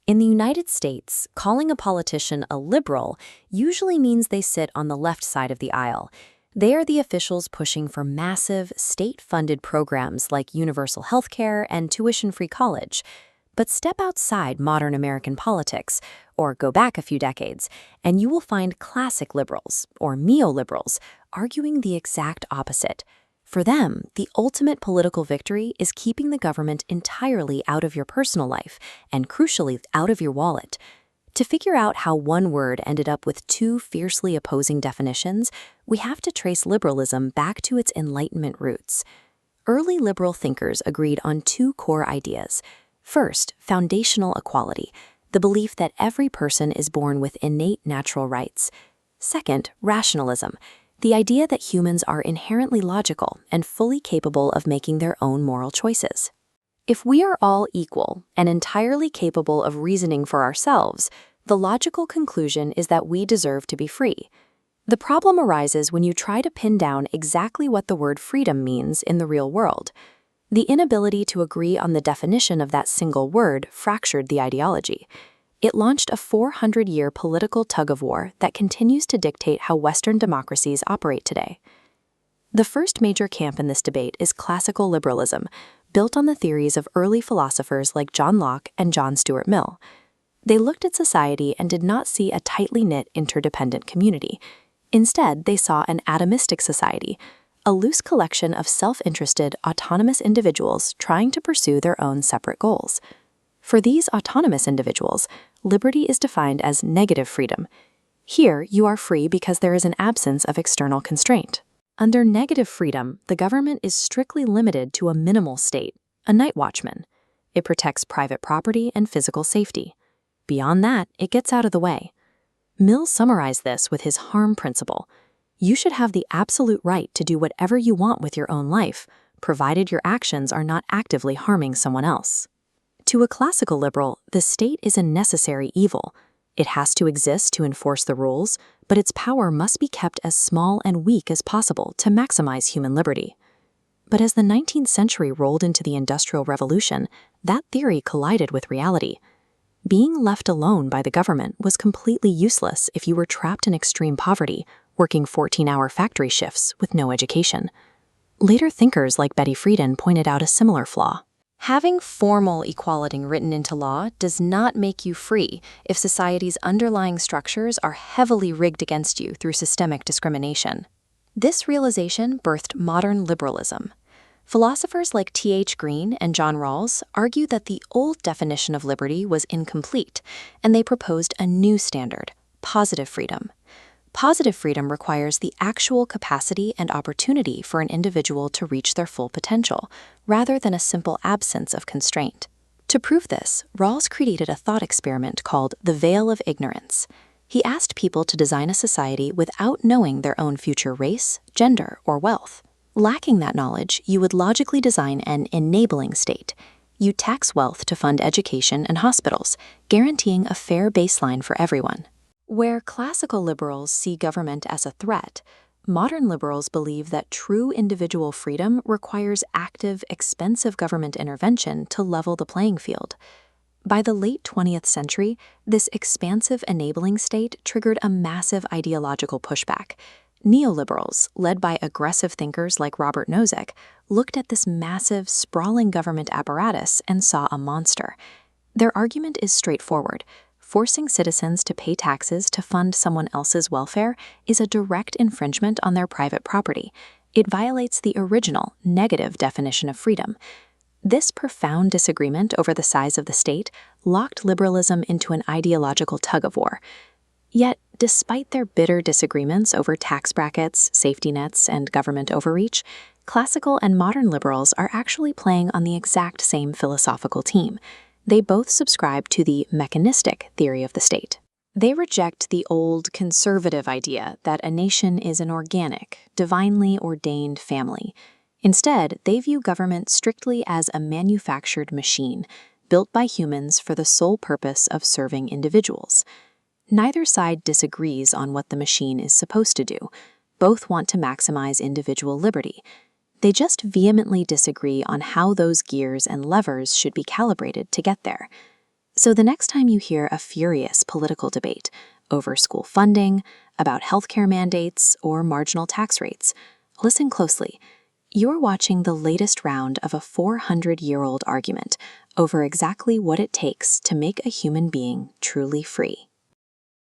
In the United States, calling a politician a liberal usually means they sit on the left side of the aisle. They are the officials pushing for massive, state-funded programs like universal health care and tuition-free college. But step outside modern American politics, or go back a few decades, and you will find classic liberals, or neoliberals, arguing the exact opposite. For them, the ultimate political victory is keeping the government entirely out of your personal life and, crucially, out of your wallet. To figure out how one word ended up with two fiercely opposing definitions, we have to trace liberalism back to its Enlightenment roots. Early liberal thinkers agreed on two core ideas. First, foundational equality, the belief that every person is born with innate natural rights. Second, rationalism, the idea that humans are inherently logical and fully capable of making their own moral choices. If we are all equal and entirely capable of reasoning for ourselves, the logical conclusion is that we deserve to be free. The problem arises when you try to pin down exactly what the word freedom means in the real world. The inability to agree on the definition of that single word fractured the ideology. It launched a 400-year political tug-of-war that continues to dictate how Western democracies operate today. The first major camp in this debate is classical liberalism, built on the theories of early philosophers like John Locke and John Stuart Mill. They looked at society and did not see a tightly knit, interdependent community. Instead, they saw an atomistic society, a loose collection of self-interested, autonomous individuals trying to pursue their own separate goals. For these autonomous individuals, liberty is defined as negative freedom. Here, you are free because there is an absence of external constraint. Under negative freedom, the government is strictly limited to a minimal state, a night watchman. It protects private property and physical safety. Beyond that, it gets out of the way. Mill summarized this with his harm principle. You should have the absolute right to do whatever you want with your own life, provided your actions are not actively harming someone else. To a classical liberal, the state is a necessary evil. It has to exist to enforce the rules, but its power must be kept as small and weak as possible to maximize human liberty. But as the 19th century rolled into the Industrial Revolution, that theory collided with reality. Being left alone by the government was completely useless if you were trapped in extreme poverty, working 14-hour factory shifts with no education. Later thinkers like Betty Friedan pointed out a similar flaw. Having formal equality written into law does not make you free if society's underlying structures are heavily rigged against you through systemic discrimination. This realization birthed modern liberalism. Philosophers like T.H. Green and John Rawls argued that the old definition of liberty was incomplete, and they proposed a new standard, positive freedom. Positive freedom requires the actual capacity and opportunity for an individual to reach their full potential, rather than a simple absence of constraint. To prove this, Rawls created a thought experiment called the Veil of Ignorance. He asked people to design a society without knowing their own future race, gender, or wealth. Lacking that knowledge, you would logically design an enabling state. You tax wealth to fund education and hospitals, guaranteeing a fair baseline for everyone. Where classical liberals see government as a threat, modern liberals believe that true individual freedom requires active, expensive government intervention to level the playing field. By the late 20th century, this expansive enabling state triggered a massive ideological pushback. Neoliberals, led by aggressive thinkers like Robert Nozick, looked at this massive, sprawling government apparatus and saw a monster. Their argument is straightforward. Forcing citizens to pay taxes to fund someone else's welfare is a direct infringement on their private property. It violates the original, negative definition of freedom. This profound disagreement over the size of the state locked liberalism into an ideological tug-of-war. Yet, despite their bitter disagreements over tax brackets, safety nets, and government overreach, classical and modern liberals are actually playing on the exact same philosophical team. They both subscribe to the mechanistic theory of the state. They reject the old conservative idea that a nation is an organic, divinely ordained family. Instead, they view government strictly as a manufactured machine, built by humans for the sole purpose of serving individuals. Neither side disagrees on what the machine is supposed to do. Both want to maximize individual liberty. They just vehemently disagree on how those gears and levers should be calibrated to get there. So the next time you hear a furious political debate over school funding, about healthcare mandates, or marginal tax rates, listen closely. You're watching the latest round of a 400-year-old argument over exactly what it takes to make a human being truly free.